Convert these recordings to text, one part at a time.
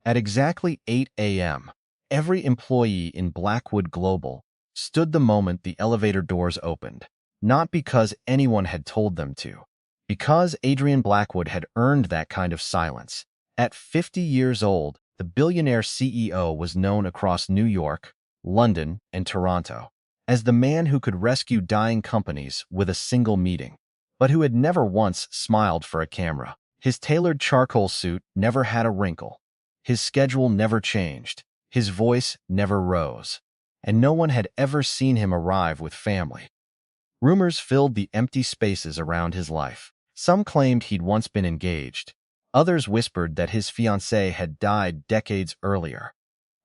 At exactly 8 a.m., every employee in Blackwood Global stood the moment the elevator doors opened, not because anyone had told them to, because Adrian Blackwood had earned that kind of silence. At 50 years old, the billionaire CEO was known across New York, London, and Toronto as the man who could rescue dying companies with a single meeting, but who had never once smiled for a camera. His tailored charcoal suit never had a wrinkle. His schedule never changed. His voice never rose. And no one had ever seen him arrive with family. Rumors filled the empty spaces around his life. Some claimed he'd once been engaged. Others whispered that his fiancée had died decades earlier.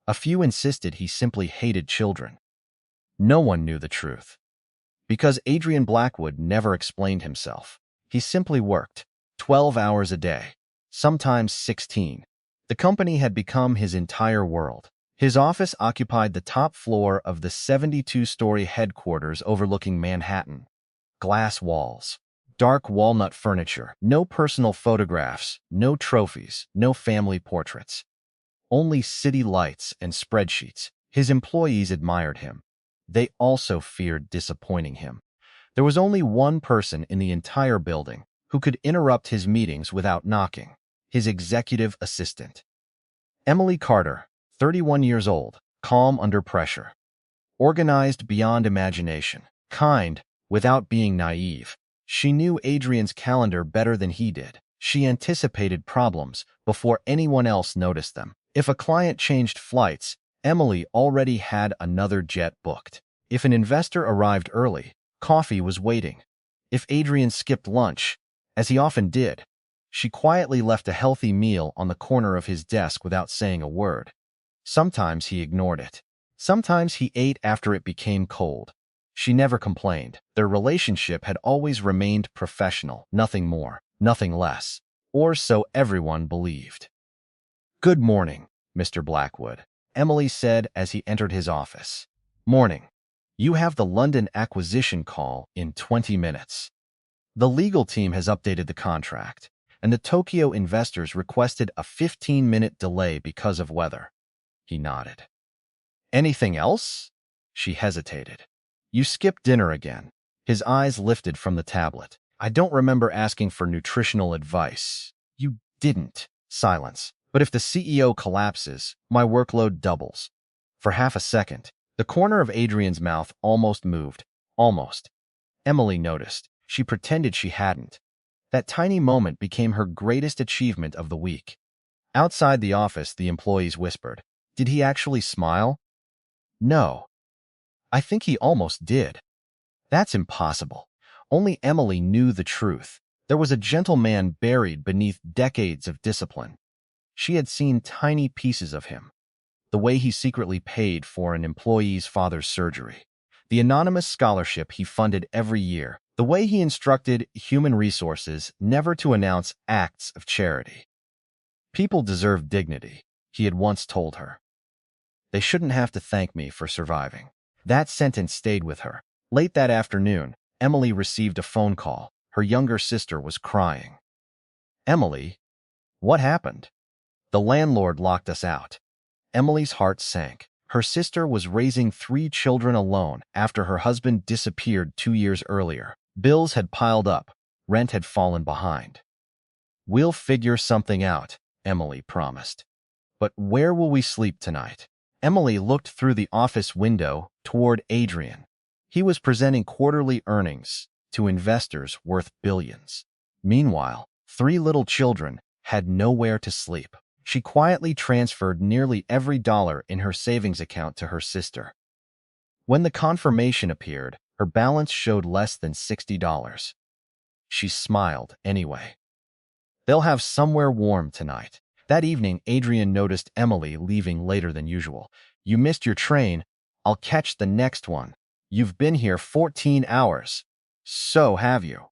A few insisted he simply hated children. No one knew the truth. Because Adrian Blackwood never explained himself. He simply worked 12 hours a day, sometimes 16. The company had become his entire world. His office occupied the top floor of the 72-story headquarters overlooking Manhattan. Glass walls, dark walnut furniture, no personal photographs, no trophies, no family portraits. Only city lights and spreadsheets. His employees admired him. They also feared disappointing him. There was only one person in the entire building who could interrupt his meetings without knocking: his executive assistant. Emily Carter, 31 years old, calm under pressure. Organized beyond imagination. Kind, without being naive. She knew Adrian's calendar better than he did. She anticipated problems before anyone else noticed them. If a client changed flights, Emily already had another jet booked. If an investor arrived early, coffee was waiting. If Adrian skipped lunch, as he often did, she quietly left a healthy meal on the corner of his desk without saying a word. Sometimes he ignored it. Sometimes he ate after it became cold. She never complained. Their relationship had always remained professional, nothing more, nothing less. Or so everyone believed. "Good morning, Mr. Blackwood," Emily said as he entered his office. "Morning. You have the London acquisition call in 20 minutes. The legal team has updated the contract, and the Tokyo investors requested a 15-minute delay because of weather." He nodded. "Anything else?" She hesitated. "You skipped dinner again." His eyes lifted from the tablet. "I don't remember asking for nutritional advice." "You didn't." Silence. "But if the CEO collapses, my workload doubles." For half a second, the corner of Adrian's mouth almost moved. Almost. Emily noticed. She pretended she hadn't. That tiny moment became her greatest achievement of the week. Outside the office, the employees whispered, "Did he actually smile?" "No. I think he almost did." That's impossible. Only Emily knew the truth. There was a gentle man buried beneath decades of discipline. She had seen tiny pieces of him. The way he secretly paid for an employee's father's surgery. The anonymous scholarship he funded every year. The way he instructed human resources never to announce acts of charity. "People deserve dignity," he had once told her. "They shouldn't have to thank me for surviving." That sentence stayed with her. Late that afternoon, Emily received a phone call. Her younger sister was crying. "Emily, what happened?" "The landlord locked us out." Emily's heart sank. Her sister was raising 3 children alone after her husband disappeared 2 years earlier. Bills had piled up. Rent had fallen behind. "We'll figure something out," Emily promised. "But where will we sleep tonight?" Emily looked through the office window toward Adrian. He was presenting quarterly earnings to investors worth billions. Meanwhile, 3 little children had nowhere to sleep. She quietly transferred nearly every dollar in her savings account to her sister. When the confirmation appeared, her balance showed less than $60. She smiled anyway. They'll have somewhere warm tonight. That evening, Adrian noticed Emily leaving later than usual. "You missed your train. I'll catch the next one. You've been here 14 hours. So have you."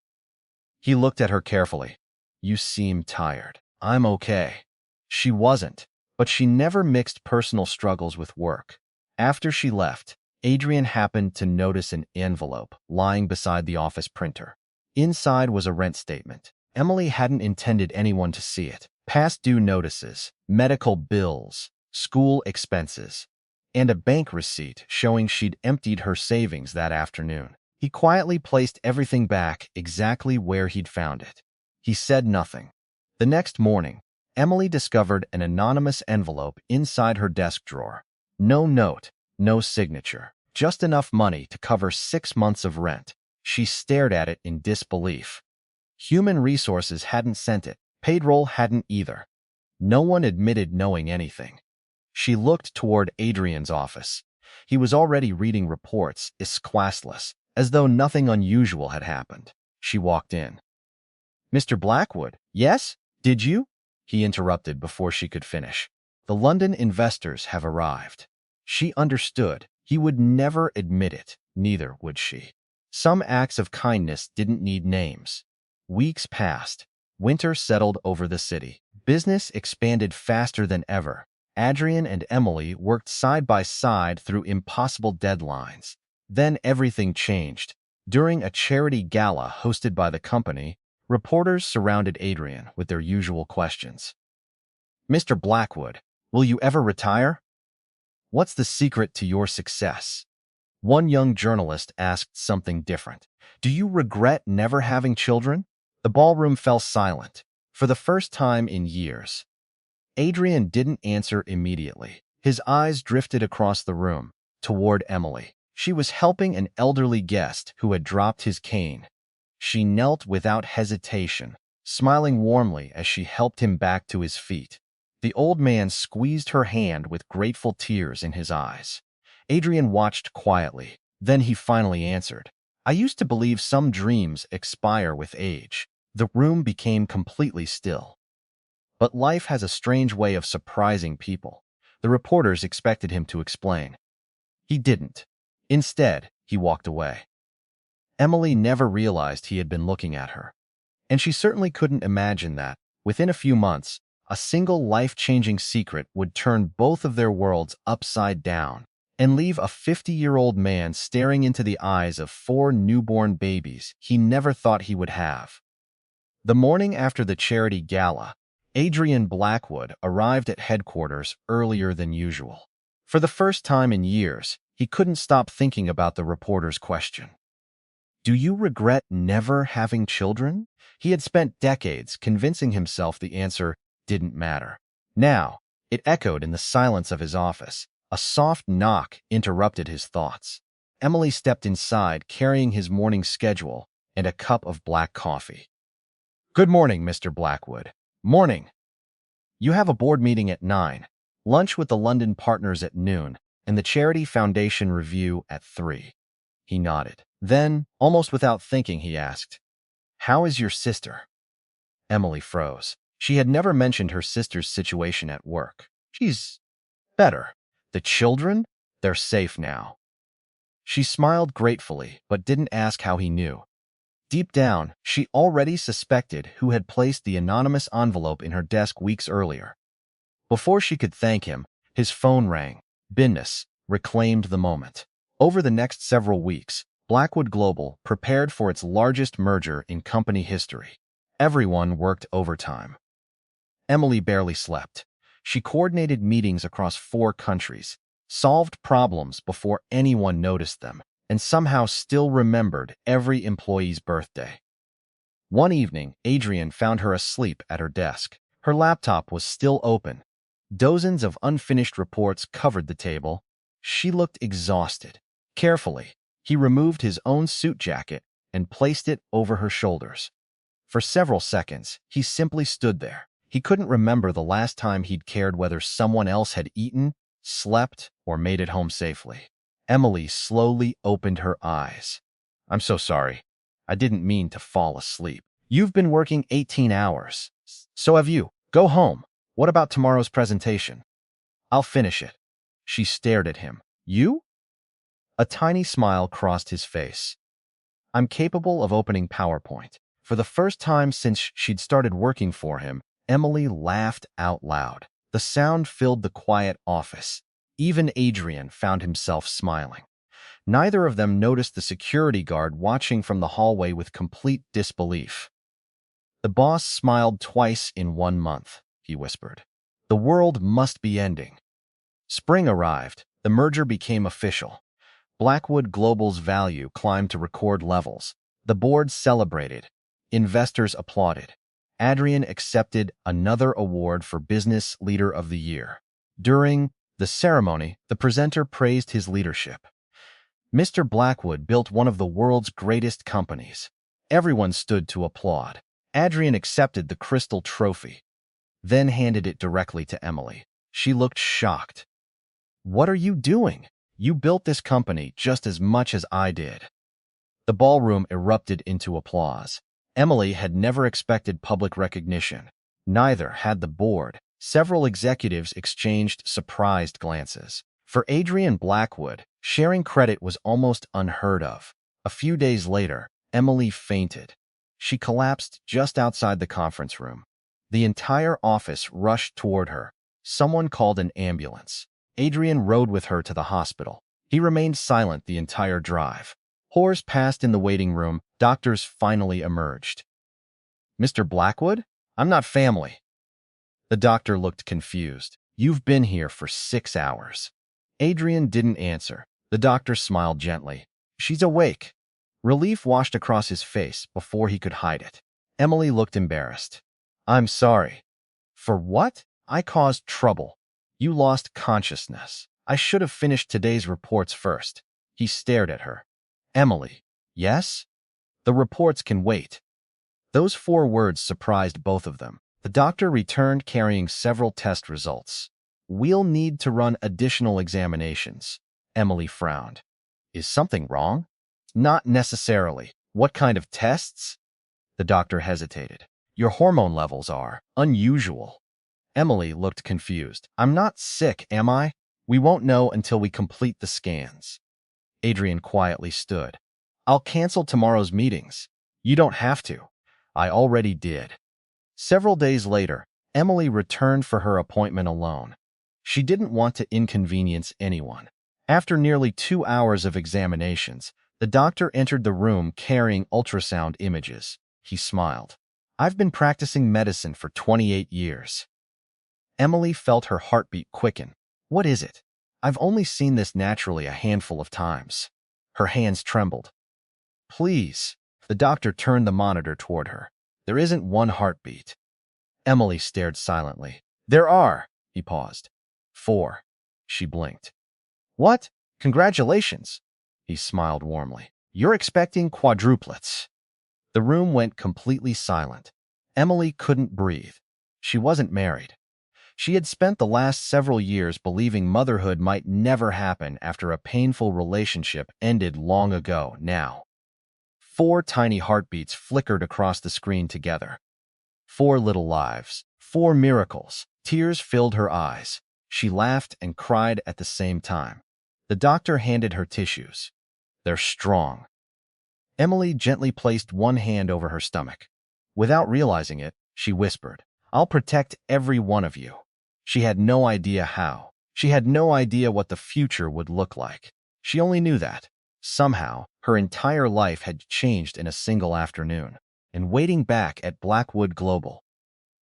He looked at her carefully. "You seem tired." "I'm okay." She wasn't, but she never mixed personal struggles with work. After she left, Adrian happened to notice an envelope lying beside the office printer. Inside was a rent statement. Emily hadn't intended anyone to see it, past due notices, medical bills, school expenses, and a bank receipt showing she'd emptied her savings that afternoon. He quietly placed everything back exactly where he'd found it. He said nothing. The next morning, Emily discovered an anonymous envelope inside her desk drawer. No note, no signature, just enough money to cover 6 months of rent. She stared at it in disbelief. Human Resources hadn't sent it. Payroll hadn't either. No one admitted knowing anything. She looked toward Adrian's office. He was already reading reports, classless, as though nothing unusual had happened. She walked in. "Mr. Blackwood, yes? Did you?" He interrupted before she could finish. "The London investors have arrived." She understood. He would never admit it, neither would she. Some acts of kindness didn't need names. Weeks passed. Winter settled over the city. Business expanded faster than ever. Adrian and Emily worked side by side through impossible deadlines. Then everything changed. During a charity gala hosted by the company, reporters surrounded Adrian with their usual questions. "Mr. Blackwood, will you ever retire? What's the secret to your success?" One young journalist asked something different. "Do you regret never having children?" The ballroom fell silent, for the first time in years. Adrian didn't answer immediately. His eyes drifted across the room, toward Emily. She was helping an elderly guest who had dropped his cane. She knelt without hesitation, smiling warmly as she helped him back to his feet. The old man squeezed her hand with grateful tears in his eyes. Adrian watched quietly. Then he finally answered, "I used to believe some dreams expire with age." The room became completely still. But life has a strange way of surprising people. The reporters expected him to explain. He didn't. Instead, he walked away. Emily never realized he had been looking at her. And she certainly couldn't imagine that, within a few months, a single life-changing secret would turn both of their worlds upside down and leave a 50-year-old man staring into the eyes of 4 newborn babies he never thought he would have. The morning after the charity gala, Adrian Blackwood arrived at headquarters earlier than usual. For the first time in years, he couldn't stop thinking about the reporter's question. "Do you regret never having children?" He had spent decades convincing himself the answer didn't matter. Now, it echoed in the silence of his office. A soft knock interrupted his thoughts. Emily stepped inside, carrying his morning schedule and a cup of black coffee. "Good morning, Mr. Blackwood." "Morning. You have a board meeting at 9, lunch with the London partners at noon, and the Charity Foundation review at 3. He nodded. Then, almost without thinking, he asked, "How is your sister?" Emily froze. She had never mentioned her sister's situation at work. "She's better. The children? They're safe now." She smiled gratefully, but didn't ask how he knew. Deep down, she already suspected who had placed the anonymous envelope in her desk weeks earlier. Before she could thank him, his phone rang. Business reclaimed the moment. Over the next several weeks, Blackwood Global prepared for its largest merger in company history. Everyone worked overtime. Emily barely slept. She coordinated meetings across 4 countries, solved problems before anyone noticed them, and somehow still remembered every employee's birthday. One evening, Adrian found her asleep at her desk. Her laptop was still open. Dozens of unfinished reports covered the table. She looked exhausted. Carefully, he removed his own suit jacket and placed it over her shoulders. For several seconds, he simply stood there. He couldn't remember the last time he'd cared whether someone else had eaten, slept, or made it home safely. Emily slowly opened her eyes. "I'm so sorry. I didn't mean to fall asleep. You've been working 18 hours. So have you. Go home. What about tomorrow's presentation?" "I'll finish it." She stared at him. "You?" A tiny smile crossed his face. "I'm capable of opening PowerPoint." For the first time since she'd started working for him, Emily laughed out loud. The sound filled the quiet office. Even Adrian found himself smiling. Neither of them noticed the security guard watching from the hallway with complete disbelief. The boss smiled twice in 1 month. he whispered. The world must be ending. Spring arrived. The merger became official. Blackwood Global's value climbed to record levels. The board celebrated. Investors applauded. Adrian accepted another award for Business Leader of the Year. During the ceremony, the presenter praised his leadership. Mr. Blackwood built one of the world's greatest companies. Everyone stood to applaud. Adrian accepted the crystal trophy, then handed it directly to Emily. She looked shocked. What are you doing? You built this company just as much as I did. The ballroom erupted into applause. Emily had never expected public recognition. Neither had the board. Several executives exchanged surprised glances. For Adrian Blackwood, sharing credit was almost unheard of. A few days later, Emily fainted. She collapsed just outside the conference room. The entire office rushed toward her. Someone called an ambulance. Adrian rode with her to the hospital. He remained silent the entire drive. Hours passed in the waiting room. Doctors finally emerged. Mr. Blackwood? I'm not family. The doctor looked confused. You've been here for 6 hours. Adrian didn't answer. The doctor smiled gently. She's awake. Relief washed across his face before he could hide it. Emily looked embarrassed. I'm sorry. For what? I caused trouble. You lost consciousness. I should have finished today's reports first. He stared at her. Emily. Yes? The reports can wait. Those 4 words surprised both of them. The doctor returned carrying several test results. We'll need to run additional examinations. Emily frowned. Is something wrong? Not necessarily. What kind of tests? The doctor hesitated. Your hormone levels are unusual. Emily looked confused. I'm not sick, am I? We won't know until we complete the scans. Adrian quietly stood. I'll cancel tomorrow's meetings. You don't have to. I already did. Several days later, Emily returned for her appointment alone. She didn't want to inconvenience anyone. After nearly 2 hours of examinations, the doctor entered the room carrying ultrasound images. He smiled. I've been practicing medicine for 28 years. Emily felt her heartbeat quicken. What is it? I've only seen this naturally a handful of times. Her hands trembled. Please. The doctor turned the monitor toward her. There isn't one heartbeat. Emily stared silently. There are. He paused. 4. She blinked. What? Congratulations. He smiled warmly. You're expecting quadruplets. The room went completely silent. Emily couldn't breathe. She wasn't married. She had spent the last several years believing motherhood might never happen after a painful relationship ended long ago. Now, 4 tiny heartbeats flickered across the screen together. 4 little lives. 4 miracles. Tears filled her eyes. She laughed and cried at the same time. The doctor handed her tissues. They're strong. Emily gently placed one hand over her stomach. Without realizing it, she whispered, I'll protect every one of you. She had no idea how. She had no idea what the future would look like. She only knew that, somehow, her entire life had changed in a single afternoon. And waiting back at Blackwood Global,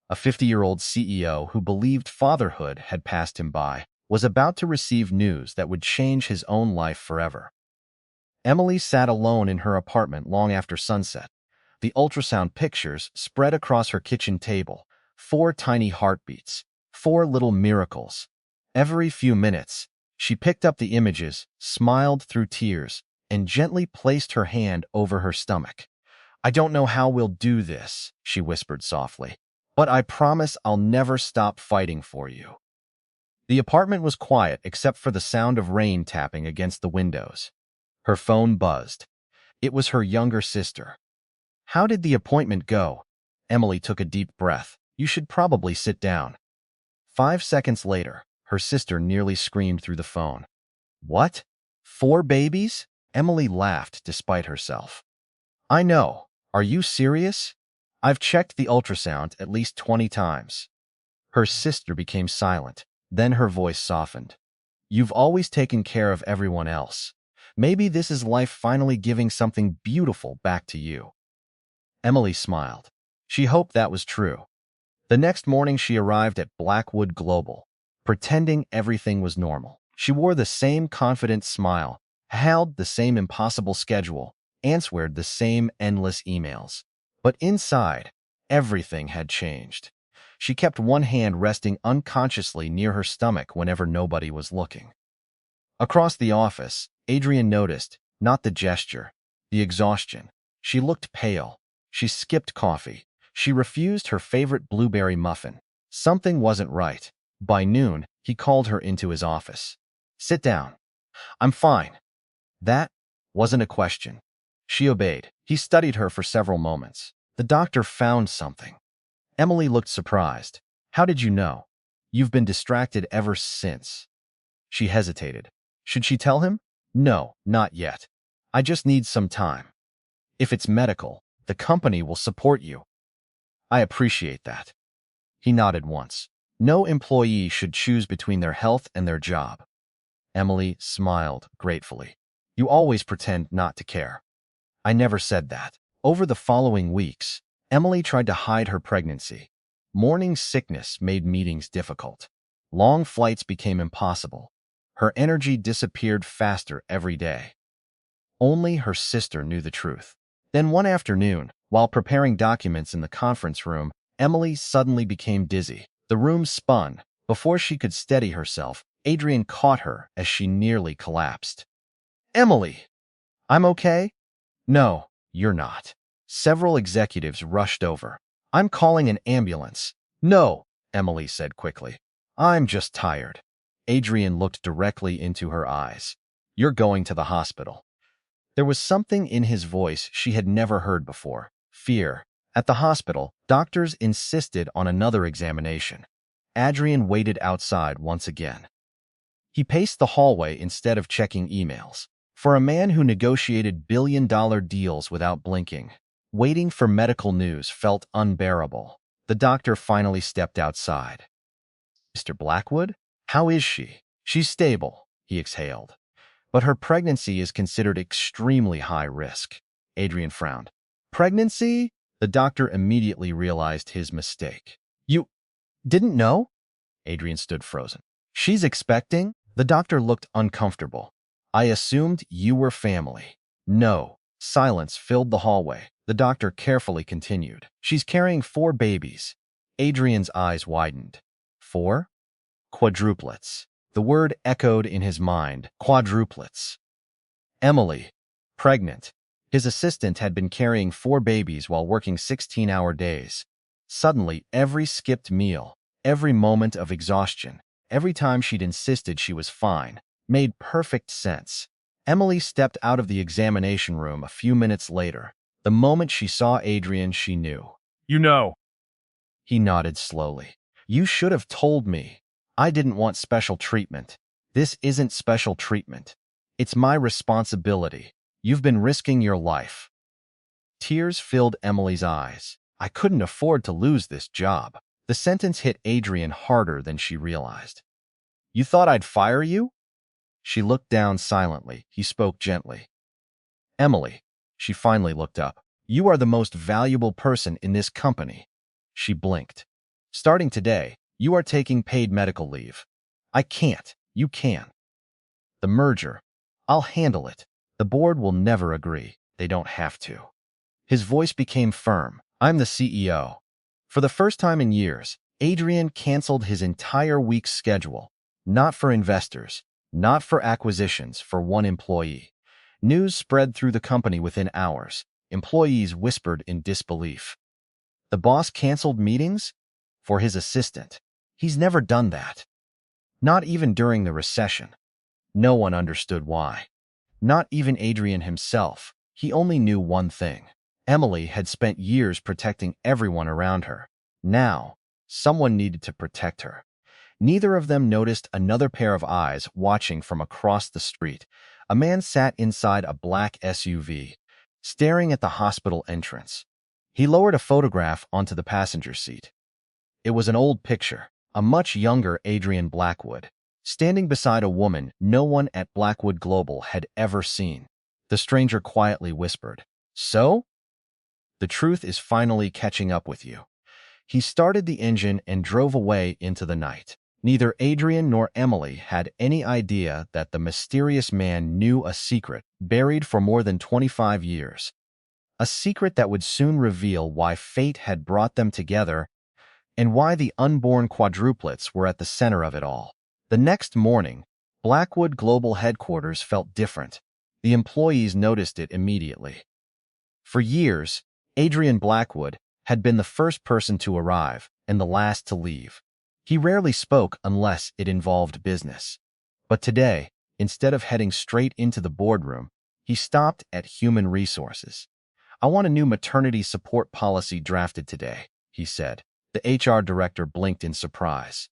a 50-year-old CEO who believed fatherhood had passed him by, was about to receive news that would change his own life forever. Emily sat alone in her apartment long after sunset. The ultrasound pictures spread across her kitchen table. 4 tiny heartbeats. 4 little miracles. Every few minutes, she picked up the images, smiled through tears, and gently placed her hand over her stomach. I don't know how we'll do this, she whispered softly, but I promise I'll never stop fighting for you. The apartment was quiet except for the sound of rain tapping against the windows. Her phone buzzed. It was her younger sister. How did the appointment go? Emily took a deep breath. You should probably sit down. 5 seconds later, her sister nearly screamed through the phone. What? 4 babies? Emily laughed despite herself. I know. Are you serious? I've checked the ultrasound at least 20 times. Her sister became silent. Then her voice softened. You've always taken care of everyone else. Maybe this is life finally giving something beautiful back to you. Emily smiled. She hoped that was true. The next morning, she arrived at Blackwood Global, pretending everything was normal. She wore the same confident smile, held the same impossible schedule, answered the same endless emails. But inside, everything had changed. She kept one hand resting unconsciously near her stomach whenever nobody was looking. Across the office, Adrian noticed, not the gesture, the exhaustion. She looked pale. She skipped coffee. She refused her favorite blueberry muffin. Something wasn't right. By noon, he called her into his office. "Sit down." "I'm fine." That wasn't a question. She obeyed. He studied her for several moments. "The doctor found something." Emily looked surprised. "How did you know?" "You've been distracted ever since." She hesitated. Should she tell him? No, not yet. "I just need some time. If it's medical, the company will support you." "I appreciate that." He nodded once. No employee should choose between their health and their job. Emily smiled gratefully. "You always pretend not to care." "I never said that." Over the following weeks, Emily tried to hide her pregnancy. Morning sickness made meetings difficult. Long flights became impossible. Her energy disappeared faster every day. Only her sister knew the truth. Then one afternoon, while preparing documents in the conference room, Emily suddenly became dizzy. The room spun. Before she could steady herself, Adrian caught her as she nearly collapsed. "Emily!" "I'm okay." "No, you're not." Several executives rushed over. "I'm calling an ambulance." "No," Emily said quickly. "I'm just tired." Adrian looked directly into her eyes. "You're going to the hospital." There was something in his voice she had never heard before. Fear. At the hospital, doctors insisted on another examination. Adrian waited outside once again. He paced the hallway instead of checking emails. For a man who negotiated billion-dollar deals without blinking, waiting for medical news felt unbearable. The doctor finally stepped outside. "Mr. Blackwood? How is she?" "She's stable," he exhaled. "But her pregnancy is considered extremely high risk." Adrian frowned. "Pregnancy?" The doctor immediately realized his mistake. "You didn't know?" Adrian stood frozen. "She's expecting?" The doctor looked uncomfortable. "I assumed you were family." "No." Silence filled the hallway. The doctor carefully continued. "She's carrying 4 babies." Adrian's eyes widened. 4? Quadruplets. The word echoed in his mind. Quadruplets. Emily, pregnant. His assistant had been carrying 4 babies while working 16-hour days. Suddenly, every skipped meal, every moment of exhaustion, every time she'd insisted she was fine, made perfect sense. Emily stepped out of the examination room a few minutes later. The moment she saw Adrian, she knew. You know. He nodded slowly. "You should have told me. I didn't want special treatment. This isn't special treatment. It's my responsibility. You've been risking your life." Tears filled Emily's eyes. "I couldn't afford to lose this job." The sentence hit Adrian harder than she realized. "You thought I'd fire you?" She looked down silently. He spoke gently. "Emily," she finally looked up, "you are the most valuable person in this company." She blinked. "Starting today, you are taking paid medical leave." "I can't." "You can." "The merger. I'll handle it. The board will never agree. They don't have to." His voice became firm. "I'm the CEO." For the first time in years, Adrian canceled his entire week's schedule. Not for investors, not for acquisitions, for one employee. News spread through the company within hours. Employees whispered in disbelief. The boss canceled meetings? For his assistant. He's never done that. Not even during the recession. No one understood why. Not even Adrian himself. He only knew one thing. Emily had spent years protecting everyone around her. Now, someone needed to protect her. Neither of them noticed another pair of eyes watching from across the street. A man sat inside a black SUV, staring at the hospital entrance. He lowered a photograph onto the passenger seat. It was an old picture, a much younger Adrian Blackwood, standing beside a woman no one at Blackwood Global had ever seen. The stranger quietly whispered, "So? The truth is finally catching up with you." He started the engine and drove away into the night. Neither Adrian nor Emily had any idea that the mysterious man knew a secret buried for more than 25 years. A secret that would soon reveal why fate had brought them together and why the unborn quadruplets were at the center of it all. The next morning, Blackwood Global Headquarters felt different. The employees noticed it immediately. For years, Adrian Blackwood had been the first person to arrive and the last to leave. He rarely spoke unless it involved business. But today, instead of heading straight into the boardroom, he stopped at Human Resources. "I want a new maternity support policy drafted today," he said. The HR director blinked in surprise.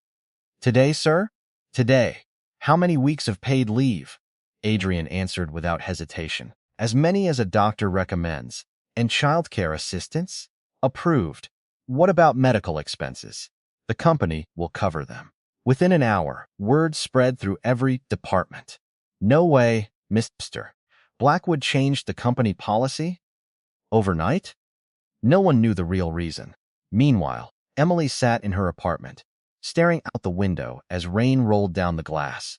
"Today, sir?" "Today. How many weeks of paid leave?" Adrian answered without hesitation. "As many as a doctor recommends. And childcare assistance?" "Approved." "What about medical expenses?" "The company will cover them." Within an hour, word spread through every department. "No way, Mr. Blackwood changed the company policy?" "Overnight?" No one knew the real reason. Meanwhile, Emily sat in her apartment, staring out the window as rain rolled down the glass.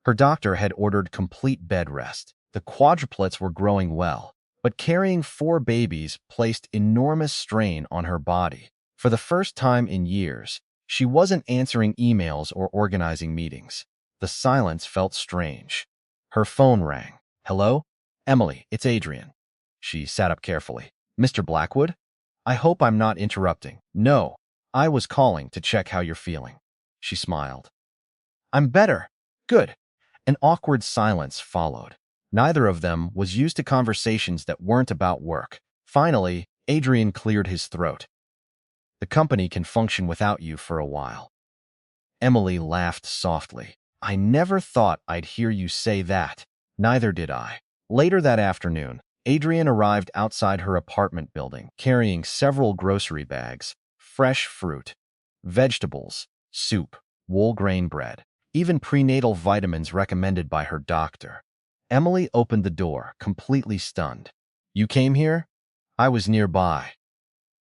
Her doctor had ordered complete bed rest. The quadruplets were growing well, but carrying 4 babies placed enormous strain on her body. For the first time in years, she wasn't answering emails or organizing meetings. The silence felt strange. Her phone rang. "Hello? Emily, it's Adrian." She sat up carefully. "Mr. Blackwood? I hope I'm not interrupting." "No, I was calling to check how you're feeling." She smiled. "I'm better." "Good." An awkward silence followed. Neither of them was used to conversations that weren't about work. Finally, Adrian cleared his throat. "The company can function without you for a while." Emily laughed softly. "I never thought I'd hear you say that." "Neither did I." Later that afternoon, Adrian arrived outside her apartment building, carrying several grocery bags, fresh fruit, vegetables, soup, whole grain bread, even prenatal vitamins recommended by her doctor. Emily opened the door, completely stunned. "You came here?" "I was nearby."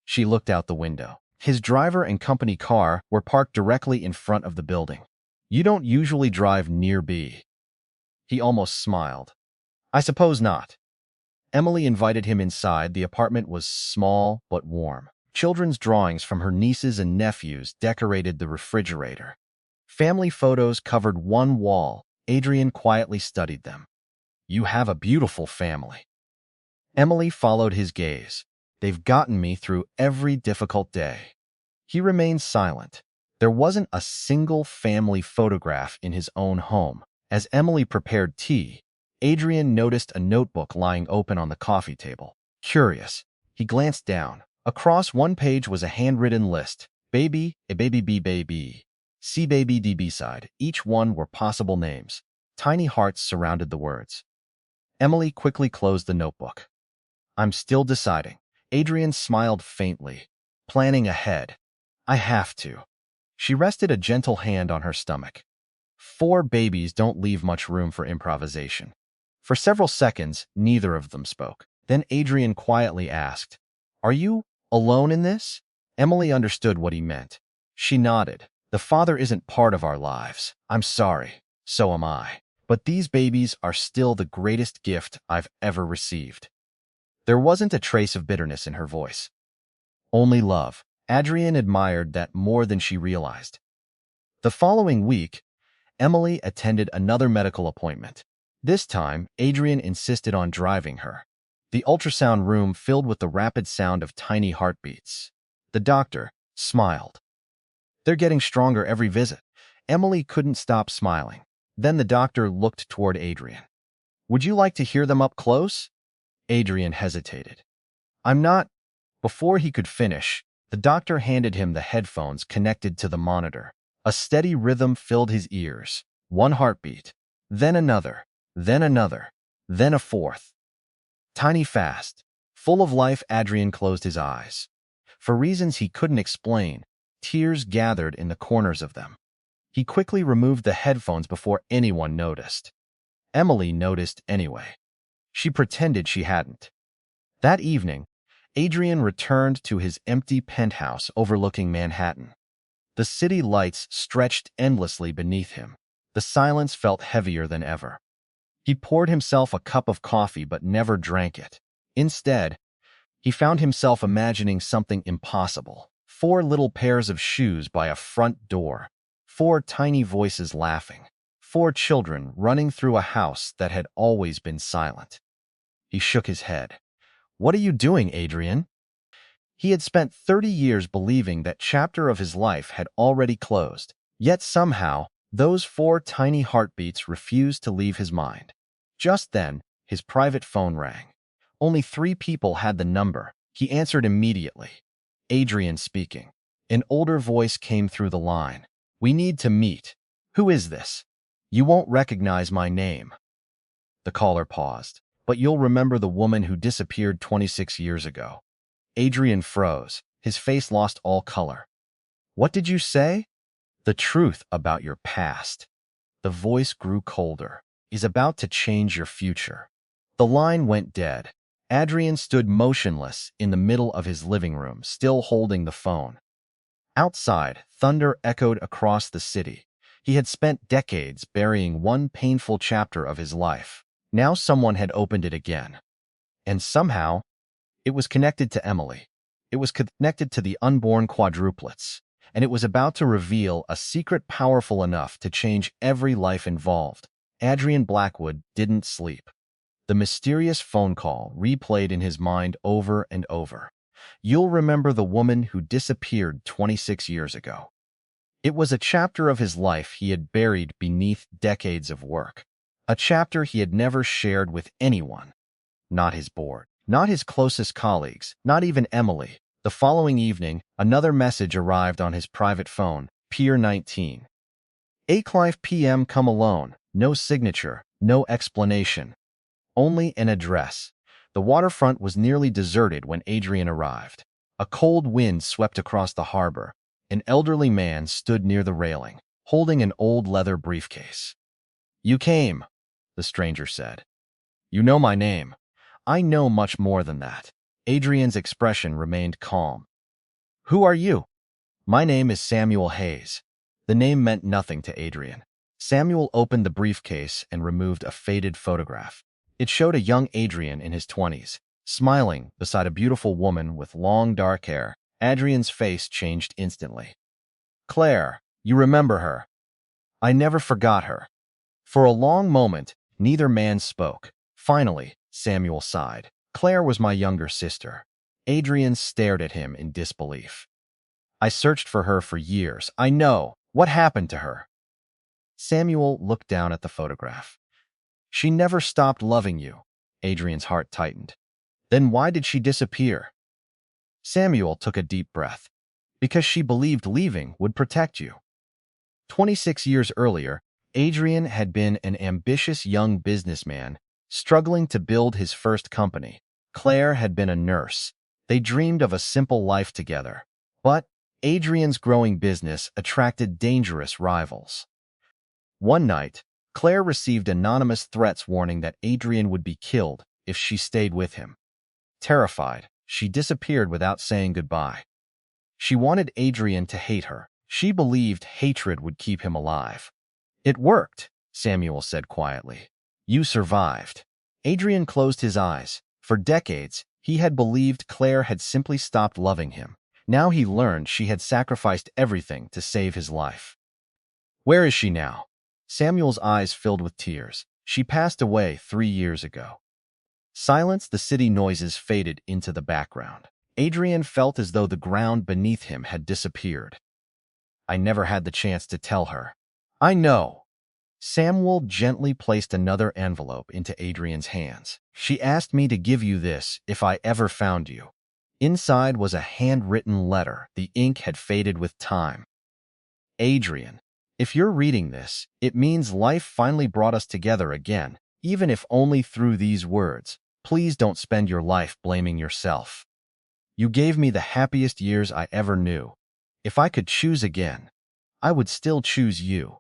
She looked out the window. His driver and company car were parked directly in front of the building. "You don't usually drive nearby." He almost smiled. "I suppose not." Emily invited him inside. The apartment was small but warm. Children's drawings from her nieces and nephews decorated the refrigerator. Family photos covered one wall. Adrian quietly studied them. "You have a beautiful family." Emily followed his gaze. "They've gotten me through every difficult day." He remained silent. There wasn't a single family photograph in his own home. As Emily prepared tea, Adrian noticed a notebook lying open on the coffee table. Curious, he glanced down. Across one page was a handwritten list. Baby, a baby B baby, C baby D beside. Each one were possible names. Tiny hearts surrounded the words. Emily quickly closed the notebook. "I'm still deciding." Adrian smiled faintly. "Planning ahead. I have to." She rested a gentle hand on her stomach. 4 babies don't leave much room for improvisation. For several seconds, neither of them spoke. Then Adrian quietly asked, "Are you alone in this?" Emily understood what he meant. She nodded. "The father isn't part of our lives. I'm sorry. So am I. But these babies are still the greatest gift I've ever received." There wasn't a trace of bitterness in her voice. Only love. Adrian admired that more than she realized. The following week, Emily attended another medical appointment. This time, Adrian insisted on driving her. The ultrasound room filled with the rapid sound of tiny heartbeats. The doctor smiled. "They're getting stronger every visit." Emily couldn't stop smiling. Then the doctor looked toward Adrian. "Would you like to hear them up close?" Adrian hesitated. "I'm not—" Before he could finish, the doctor handed him the headphones connected to the monitor. A steady rhythm filled his ears. One heartbeat, then another, then another, then a fourth. Tiny fast, full of life. Adrian closed his eyes. For reasons he couldn't explain, tears gathered in the corners of them. He quickly removed the headphones before anyone noticed. Emily noticed anyway. She pretended she hadn't. That evening, Adrian returned to his empty penthouse overlooking Manhattan. The city lights stretched endlessly beneath him. The silence felt heavier than ever. He poured himself a cup of coffee but never drank it. Instead, he found himself imagining something impossible. 4 little pairs of shoes by a front door. 4 tiny voices laughing. 4 children running through a house that had always been silent. He shook his head. "What are you doing, Adrian?" He had spent 30 years believing that chapter of his life had already closed. Yet somehow, those 4 tiny heartbeats refused to leave his mind. Just then, his private phone rang. Only 3 people had the number. He answered immediately. Adrian speaking. An older voice came through the line. "We need to meet." "Who is this?" "You won't recognize my name." The caller paused. "But you'll remember the woman who disappeared 26 years ago." Adrian froze. His face lost all color. "What did you say?" "The truth about your past." The voice grew colder. "Is about to change your future." The line went dead. Adrian stood motionless in the middle of his living room, still holding the phone. Outside, thunder echoed across the city. He had spent decades burying one painful chapter of his life. Now someone had opened it again. And somehow, it was connected to Emily. It was connected to the unborn quadruplets. And it was about to reveal a secret powerful enough to change every life involved. Adrian Blackwood didn't sleep. The mysterious phone call replayed in his mind over and over. "You'll remember the woman who disappeared 26 years ago." It was a chapter of his life he had buried beneath decades of work. A chapter he had never shared with anyone. Not his board, not his closest colleagues, not even Emily. The following evening, another message arrived on his private phone, Pier 19. 8:05 p.m. Come alone. No signature, no explanation. Only an address. The waterfront was nearly deserted when Adrian arrived. A cold wind swept across the harbor. An elderly man stood near the railing, holding an old leather briefcase. "You came," the stranger said. "You know my name." "I know much more than that." Adrian's expression remained calm. "Who are you?" "My name is Samuel Hayes." The name meant nothing to Adrian. Samuel opened the briefcase and removed a faded photograph. It showed a young Adrian in his 20s, smiling beside a beautiful woman with long dark hair. Adrian's face changed instantly. "Claire, you remember her." "I never forgot her." For a long moment, neither man spoke. Finally, Samuel sighed. "Claire was my younger sister." Adrian stared at him in disbelief. "I searched for her for years. I know. What happened to her?" Samuel looked down at the photograph. "She never stopped loving you." Adrian's heart tightened. "Then why did she disappear?" Samuel took a deep breath. "Because she believed leaving would protect you." 26 years earlier, Adrian had been an ambitious young businessman, struggling to build his first company. Claire had been a nurse. They dreamed of a simple life together. But Adrian's growing business attracted dangerous rivals. One night, Claire received anonymous threats warning that Adrian would be killed if she stayed with him. Terrified, she disappeared without saying goodbye. She wanted Adrian to hate her. She believed hatred would keep him alive. "It worked," Samuel said quietly. "You survived." Adrian closed his eyes. For decades, he had believed Claire had simply stopped loving him. Now he learned she had sacrificed everything to save his life. "Where is she now?" Samuel's eyes filled with tears. "She passed away 3 years ago." Silence, the city noises faded into the background. Adrian felt as though the ground beneath him had disappeared. "I never had the chance to tell her." "I know." Samuel gently placed another envelope into Adrian's hands. "She asked me to give you this if I ever found you." Inside was a handwritten letter. The ink had faded with time. "Adrian, if you're reading this, it means life finally brought us together again, even if only through these words. Please don't spend your life blaming yourself. You gave me the happiest years I ever knew. If I could choose again, I would still choose you."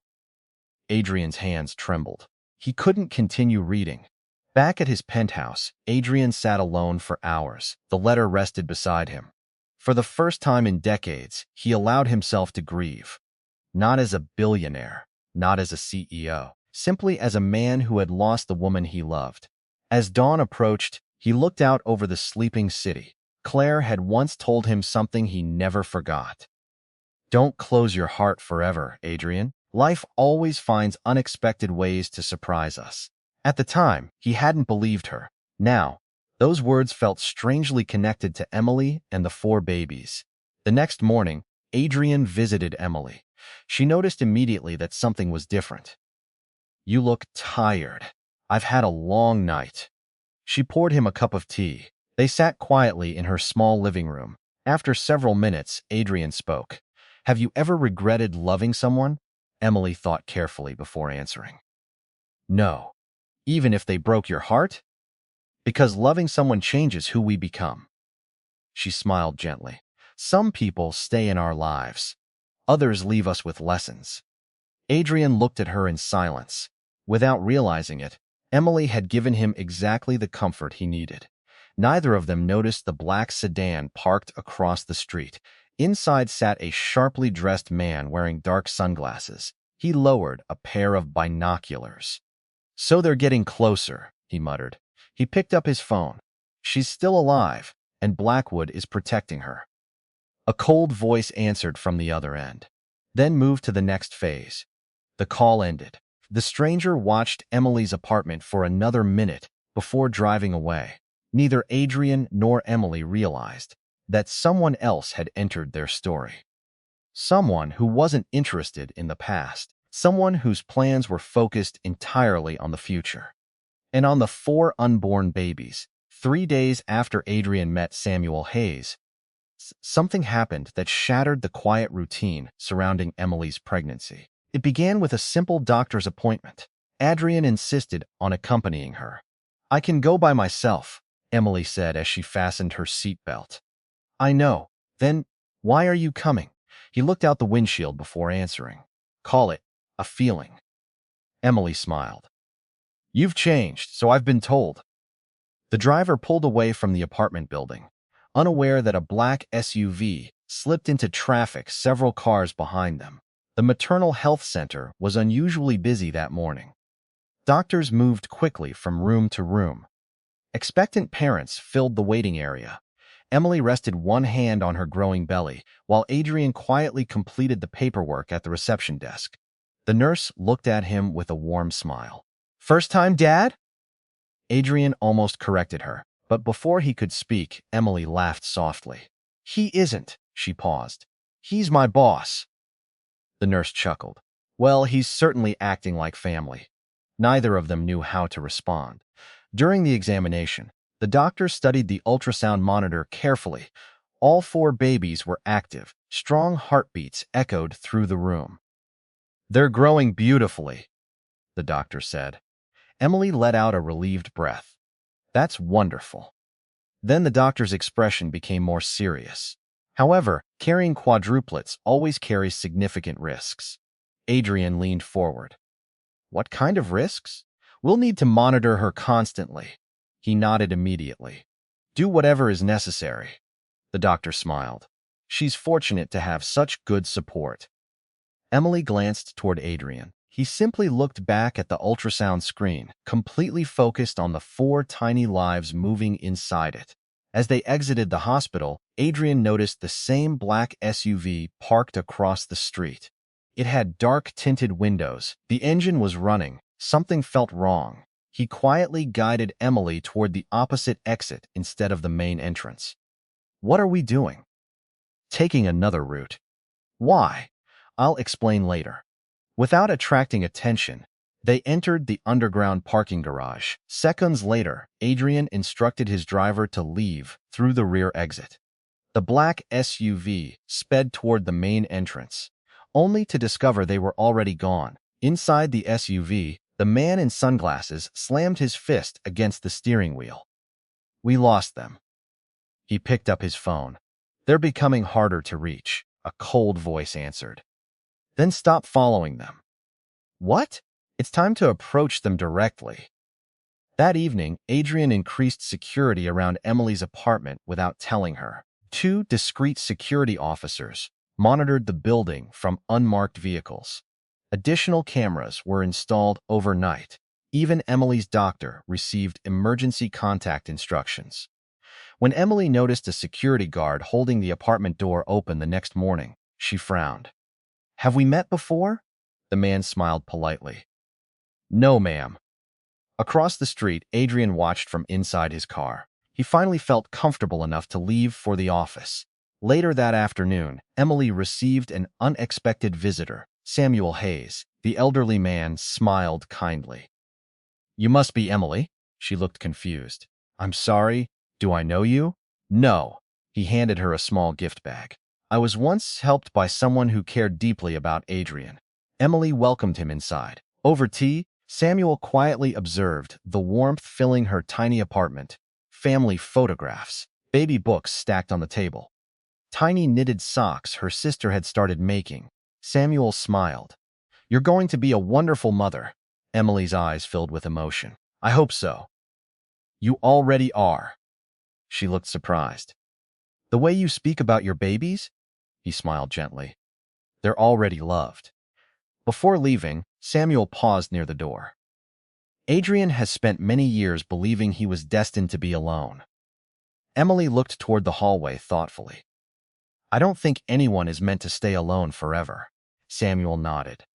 Adrian's hands trembled. He couldn't continue reading. Back at his penthouse, Adrian sat alone for hours. The letter rested beside him. For the first time in decades, he allowed himself to grieve. Not as a billionaire, not as a CEO, simply as a man who had lost the woman he loved. As dawn approached, he looked out over the sleeping city. Claire had once told him something he never forgot. Don't close your heart forever, Adrian. Life always finds unexpected ways to surprise us. At the time, he hadn't believed her. Now, those words felt strangely connected to Emily and the 4 babies. The next morning, Adrian visited Emily. She noticed immediately that something was different. You look tired. I've had a long night. She poured him a cup of tea. They sat quietly in her small living room. After several minutes, Adrian spoke. Have you ever regretted loving someone? Emily thought carefully before answering. No. Even if they broke your heart? Because loving someone changes who we become. She smiled gently. Some people stay in our lives. Others leave us with lessons. Adrian looked at her in silence. Without realizing it, Emily had given him exactly the comfort he needed. Neither of them noticed the black sedan parked across the street. Inside sat a sharply dressed man wearing dark sunglasses. He lowered a pair of binoculars. So they're getting closer, he muttered. He picked up his phone. She's still alive, and Blackwood is protecting her. A cold voice answered from the other end, then moved to the next phase. The call ended. The stranger watched Emily's apartment for another minute before driving away. Neither Adrian nor Emily realized that someone else had entered their story. Someone who wasn't interested in the past. Someone whose plans were focused entirely on the future. And on the 4 unborn babies, 3 days after Adrian met Samuel Hayes, something happened that shattered the quiet routine surrounding Emily's pregnancy. It began with a simple doctor's appointment. Adrian insisted on accompanying her. I can go by myself, Emily said as she fastened her seatbelt. I know. Then, why are you coming? He looked out the windshield before answering. Call it a feeling. Emily smiled. You've changed, so I've been told. The driver pulled away from the apartment building, unaware that a black SUV slipped into traffic several cars behind them. The maternal health center was unusually busy that morning. Doctors moved quickly from room to room. Expectant parents filled the waiting area. Emily rested one hand on her growing belly, while Adrian quietly completed the paperwork at the reception desk. The nurse looked at him with a warm smile. First time, Dad? Adrian almost corrected her, but before he could speak, Emily laughed softly. He isn't, she paused. He's my boss. The nurse chuckled. Well, he's certainly acting like family. Neither of them knew how to respond. During the examination, the doctor studied the ultrasound monitor carefully. All 4 babies were active. Strong heartbeats echoed through the room. They're growing beautifully, the doctor said. Emily let out a relieved breath. That's wonderful. Then the doctor's expression became more serious. However, carrying quadruplets always carries significant risks. Adrian leaned forward. What kind of risks? We'll need to monitor her constantly. He nodded immediately. Do whatever is necessary. The doctor smiled. She's fortunate to have such good support. Emily glanced toward Adrian. He simply looked back at the ultrasound screen, completely focused on the 4 tiny lives moving inside it. As they exited the hospital, Adrian noticed the same black SUV parked across the street. It had dark-tinted windows. The engine was running. Something felt wrong. He quietly guided Emily toward the opposite exit instead of the main entrance. What are we doing? Taking another route. Why? I'll explain later. Without attracting attention, they entered the underground parking garage. Seconds later, Adrian instructed his driver to leave through the rear exit. The black SUV sped toward the main entrance, only to discover they were already gone. Inside the SUV, the man in sunglasses slammed his fist against the steering wheel. We lost them. He picked up his phone. They're becoming harder to reach, a cold voice answered. Then stop following them. What? It's time to approach them directly. That evening, Adrian increased security around Emily's apartment without telling her. Two discreet security officers monitored the building from unmarked vehicles. Additional cameras were installed overnight. Even Emily's doctor received emergency contact instructions. When Emily noticed a security guard holding the apartment door open the next morning, she frowned. "Have we met before?" The man smiled politely. "No, ma'am." Across the street, Adrian watched from inside his car. He finally felt comfortable enough to leave for the office. Later that afternoon, Emily received an unexpected visitor, Samuel Hayes. The elderly man smiled kindly. "You must be Emily." She looked confused. "I'm sorry. Do I know you?" "No." He handed her a small gift bag. "I was once helped by someone who cared deeply about Adrian." Emily welcomed him inside. Over tea, Samuel quietly observed the warmth filling her tiny apartment, family photographs, baby books stacked on the table, tiny knitted socks her sister had started making. Samuel smiled. "You're going to be a wonderful mother." Emily's eyes filled with emotion. "I hope so." "You already are." She looked surprised. "The way you speak about your babies?" He smiled gently. "They're already loved." Before leaving, Samuel paused near the door. Adrian has spent many years believing he was destined to be alone. Emily looked toward the hallway thoughtfully. "I don't think anyone is meant to stay alone forever." Samuel nodded.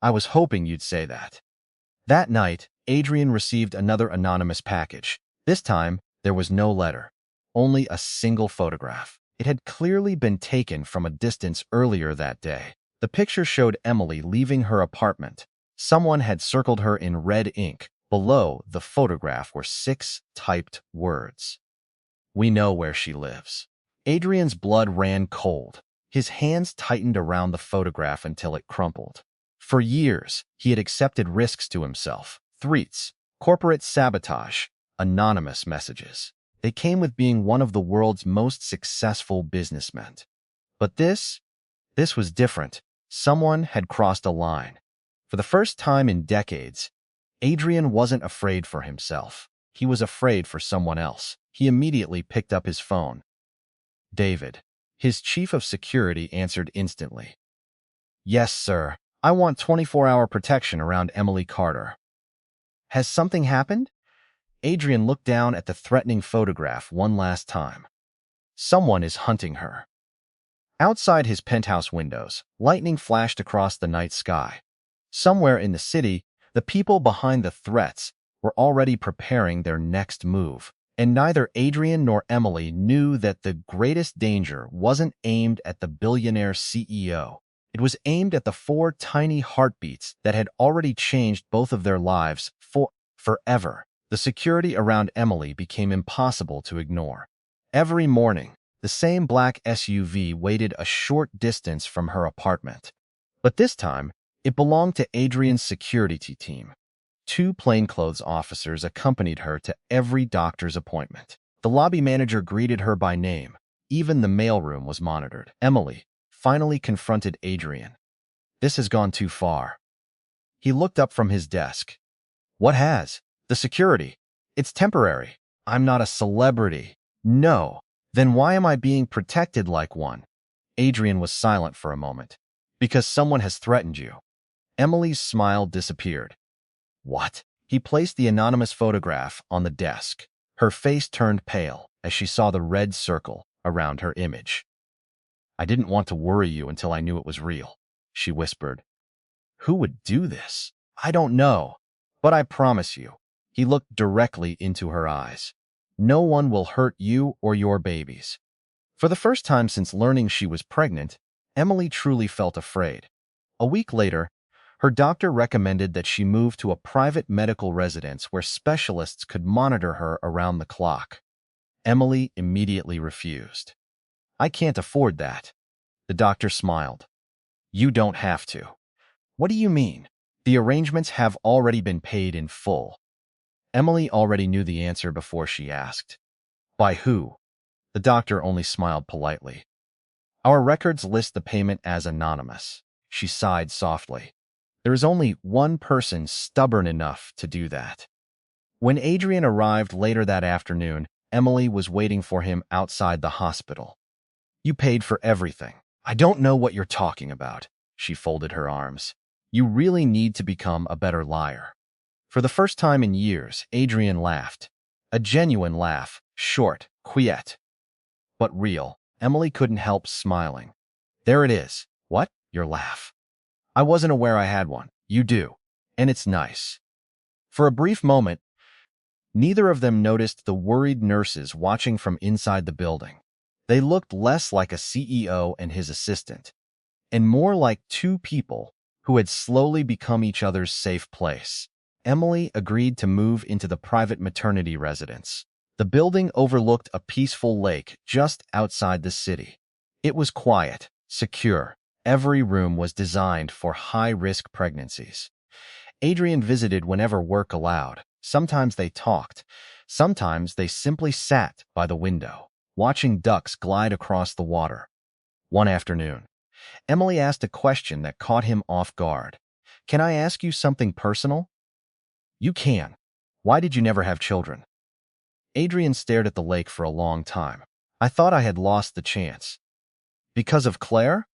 "I was hoping you'd say that." That night, Adrian received another anonymous package. This time, there was no letter, only a single photograph. It had clearly been taken from a distance earlier that day. The picture showed Emily leaving her apartment. Someone had circled her in red ink. Below the photograph were 6 typed words. "We know where she lives." Adrian's blood ran cold. His hands tightened around the photograph until it crumpled. For years, he had accepted risks to himself. Threats, corporate sabotage, anonymous messages. They came with being one of the world's most successful businessmen. But this was different. Someone had crossed a line. For the first time in decades, Adrian wasn't afraid for himself. He was afraid for someone else. He immediately picked up his phone. David, his chief of security, answered instantly. "Yes, sir. I want 24-hour protection around Emily Carter." "Has something happened?" Adrian looked down at the threatening photograph one last time. "Someone is hunting her." Outside his penthouse windows, lightning flashed across the night sky. Somewhere in the city, the people behind the threats were already preparing their next move. And neither Adrian nor Emily knew that the greatest danger wasn't aimed at the billionaire CEO. It was aimed at the 4 tiny heartbeats that had already changed both of their lives forever. The security around Emily became impossible to ignore. Every morning, the same black SUV waited a short distance from her apartment. But this time, it belonged to Adrian's security team. 2 plainclothes officers accompanied her to every doctor's appointment. The lobby manager greeted her by name. Even the mailroom was monitored. Emily finally confronted Adrian. "This has gone too far." He looked up from his desk. "What has?" "The security. It's temporary. I'm not a celebrity." "No. Then why am I being protected like one?" Adrian was silent for a moment. "Because someone has threatened you." Emily's smile disappeared. "What?" He placed the anonymous photograph on the desk. Her face turned pale as she saw the red circle around her image. "I didn't want to worry you until I knew it was real," she whispered. "Who would do this?" "I don't know, but I promise you." He looked directly into her eyes. "No one will hurt you or your babies." For the first time since learning she was pregnant, Emily truly felt afraid. A week later, her doctor recommended that she move to a private medical residence where specialists could monitor her around the clock. Emily immediately refused. "I can't afford that." The doctor smiled. "You don't have to." "What do you mean?" "The arrangements have already been paid in full." Emily already knew the answer before she asked. "By who?" The doctor only smiled politely. "Our records list the payment as anonymous." She sighed softly. "There is only one person stubborn enough to do that." When Adrian arrived later that afternoon, Emily was waiting for him outside the hospital. You paid for everything. I don't know what you're talking about. She folded her arms. You really need to become a better liar. For the first time in years, Adrian laughed. A genuine laugh, short, quiet, but real. Emily couldn't help smiling. There it is. What? Your laugh. I wasn't aware I had one. You do. And it's nice. For a brief moment, neither of them noticed the worried nurses watching from inside the building. They looked less like a CEO and his assistant, and more like two people who had slowly become each other's safe place. Emily agreed to move into the private maternity residence. The building overlooked a peaceful lake just outside the city. It was quiet, secure. Every room was designed for high-risk pregnancies. Adrian visited whenever work allowed. Sometimes they talked. Sometimes they simply sat by the window, watching ducks glide across the water. One afternoon, Emily asked a question that caught him off guard. Can I ask you something personal? You can. Why did you never have children? Adrian stared at the lake for a long time. I thought I had lost the chance. Because of Claire?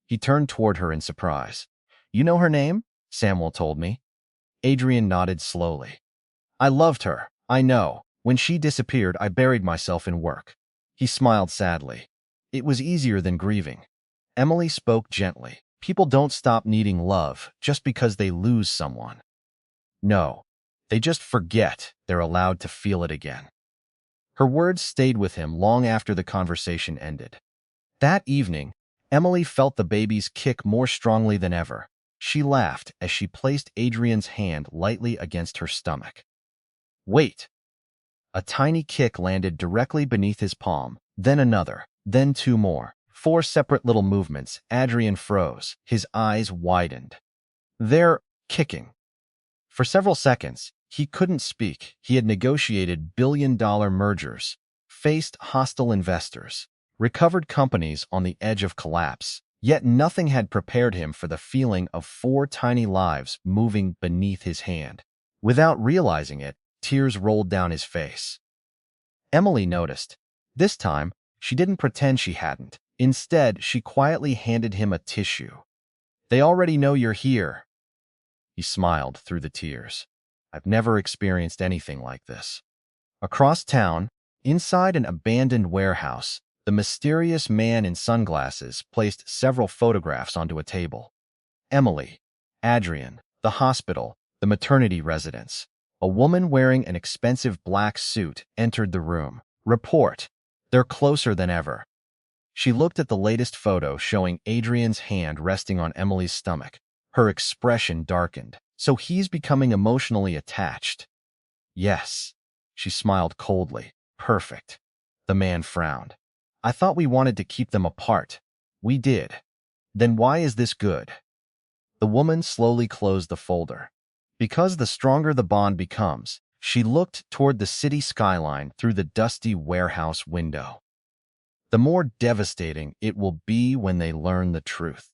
He turned toward her in surprise. You know her name? Samuel told me. Adrian nodded slowly. I loved her. I know. When she disappeared, I buried myself in work. He smiled sadly. It was easier than grieving. Emily spoke gently. People don't stop needing love just because they lose someone. No, they just forget they're allowed to feel it again. Her words stayed with him long after the conversation ended. That evening, Emily felt the baby's kick more strongly than ever. She laughed as she placed Adrian's hand lightly against her stomach. Wait! A tiny kick landed directly beneath his palm, then another, then two more. 4 separate little movements. Adrian froze. His eyes widened. They're kicking. For several seconds, he couldn't speak. He had negotiated billion-dollar mergers, faced hostile investors, recovered companies on the edge of collapse. Yet nothing had prepared him for the feeling of 4 tiny lives moving beneath his hand. Without realizing it, tears rolled down his face. Emily noticed. This time, she didn't pretend she hadn't. Instead, she quietly handed him a tissue. They already know you're here. He smiled through the tears. I've never experienced anything like this. Across town, inside an abandoned warehouse, the mysterious man in sunglasses placed several photographs onto a table. Emily, Adrian, the hospital, the maternity residence. A woman wearing an expensive black suit entered the room. Report. They're closer than ever. She looked at the latest photo showing Adrian's hand resting on Emily's stomach. Her expression darkened. So he's becoming emotionally attached. Yes. She smiled coldly. Perfect. The man frowned. I thought we wanted to keep them apart. We did. Then why is this good? The woman slowly closed the folder. Because the stronger the bond becomes, she looked toward the city skyline through the dusty warehouse window. The more devastating it will be when they learn the truth.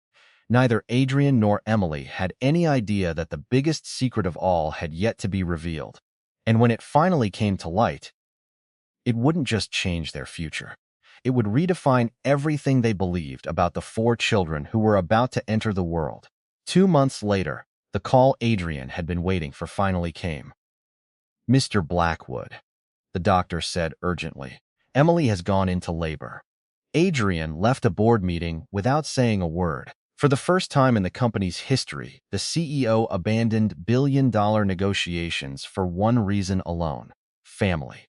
Neither Adrian nor Emily had any idea that the biggest secret of all had yet to be revealed. And when it finally came to light, it wouldn't just change their future. It would redefine everything they believed about the 4 children who were about to enter the world. 2 months later, the call Adrian had been waiting for finally came. Mr. Blackwood, the doctor said urgently. Emily has gone into labor. Adrian left a board meeting without saying a word. For the first time in the company's history, the CEO abandoned billion-dollar negotiations for one reason alone: family.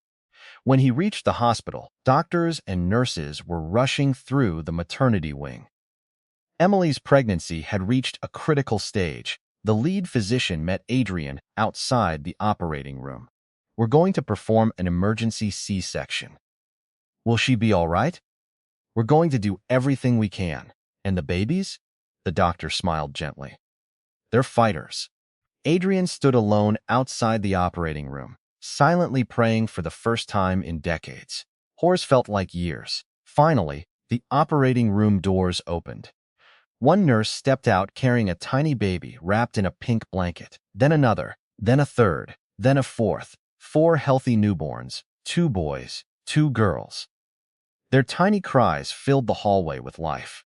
When he reached the hospital, doctors and nurses were rushing through the maternity wing. Emily's pregnancy had reached a critical stage. The lead physician met Adrian outside the operating room. We're going to perform an emergency C-section. Will she be all right? We're going to do everything we can. And the babies? The doctor smiled gently. They're fighters. Adrian stood alone outside the operating room, silently praying for the first time in decades. Hours felt like years. Finally, the operating room doors opened. One nurse stepped out carrying a tiny baby wrapped in a pink blanket, then another, then a third, then a fourth. 4 healthy newborns, 2 boys, 2 girls. Their tiny cries filled the hallway with life.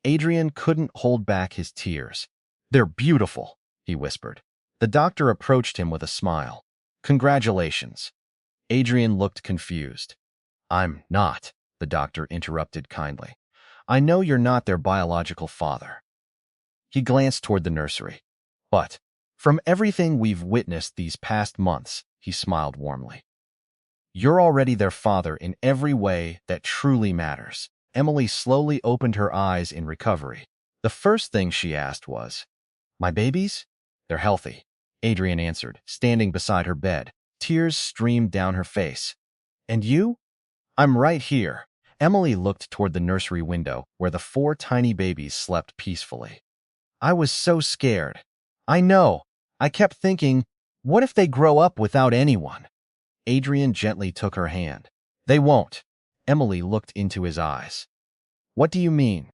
Adrian couldn't hold back his tears. "They're beautiful," he whispered. The doctor approached him with a smile. "Congratulations." Adrian looked confused. "I'm not," the doctor interrupted kindly. "I know you're not their biological father." He glanced toward the nursery. "But, from everything we've witnessed these past months," he smiled warmly, "you're already their father in every way that truly matters." Emily slowly opened her eyes in recovery. The first thing she asked was, "My babies?" "They're healthy," Adrian answered, standing beside her bed. Tears streamed down her face. "And you?" "I'm right here." Emily looked toward the nursery window where the 4 tiny babies slept peacefully. "I was so scared." "I know. I kept thinking, what if they grow up without anyone?" Adrian gently took her hand. "They won't." Emily looked into his eyes. "What do you mean?"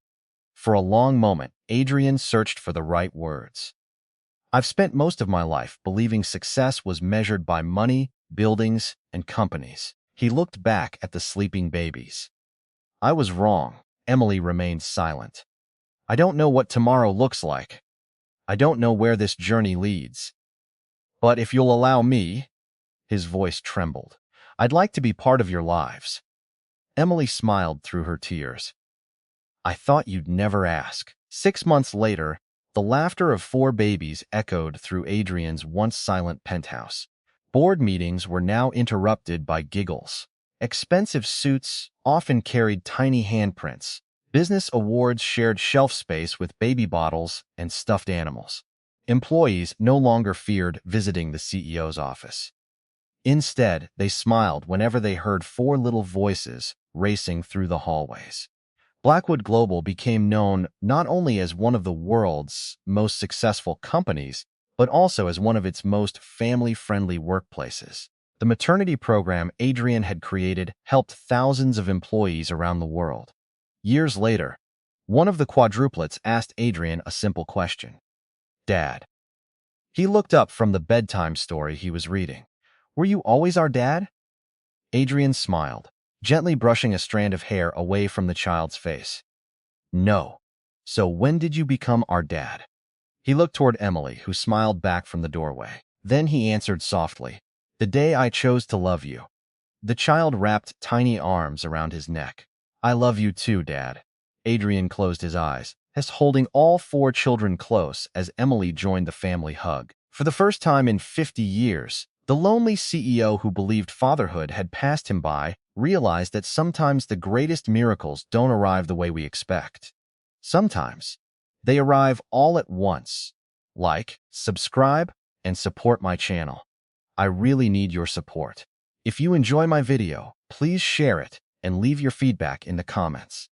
For a long moment, Adrian searched for the right words. "I've spent most of my life believing success was measured by money, buildings, and companies." He looked back at the sleeping babies. "I was wrong." Emily remained silent. "I don't know what tomorrow looks like. I don't know where this journey leads. But if you'll allow me," his voice trembled, "I'd like to be part of your lives." Emily smiled through her tears. "I thought you'd never ask." 6 months later, the laughter of 4 babies echoed through Adrian's once silent penthouse. Board meetings were now interrupted by giggles. Expensive suits often carried tiny handprints. Business awards shared shelf space with baby bottles and stuffed animals. Employees no longer feared visiting the CEO's office. Instead, they smiled whenever they heard 4 little voices racing through the hallways. Blackwood Global became known not only as one of the world's most successful companies, but also as one of its most family-friendly workplaces. The maternity program Adrian had created helped thousands of employees around the world. Years later, one of the quadruplets asked Adrian a simple question. "Dad." He looked up from the bedtime story he was reading. "Were you always our dad?" Adrian smiled, gently brushing a strand of hair away from the child's face. "No. So when did you become our dad?" He looked toward Emily, who smiled back from the doorway. Then he answered softly, "The day I chose to love you." The child wrapped tiny arms around his neck. "I love you too, Dad." Adrian closed his eyes, holding all 4 children close as Emily joined the family hug. For the first time in 50 years, the lonely CEO who believed fatherhood had passed him by realized that sometimes the greatest miracles don't arrive the way we expect. Sometimes they arrive all at once. Like, subscribe, and support my channel. I really need your support. If you enjoy my video, please share it and leave your feedback in the comments.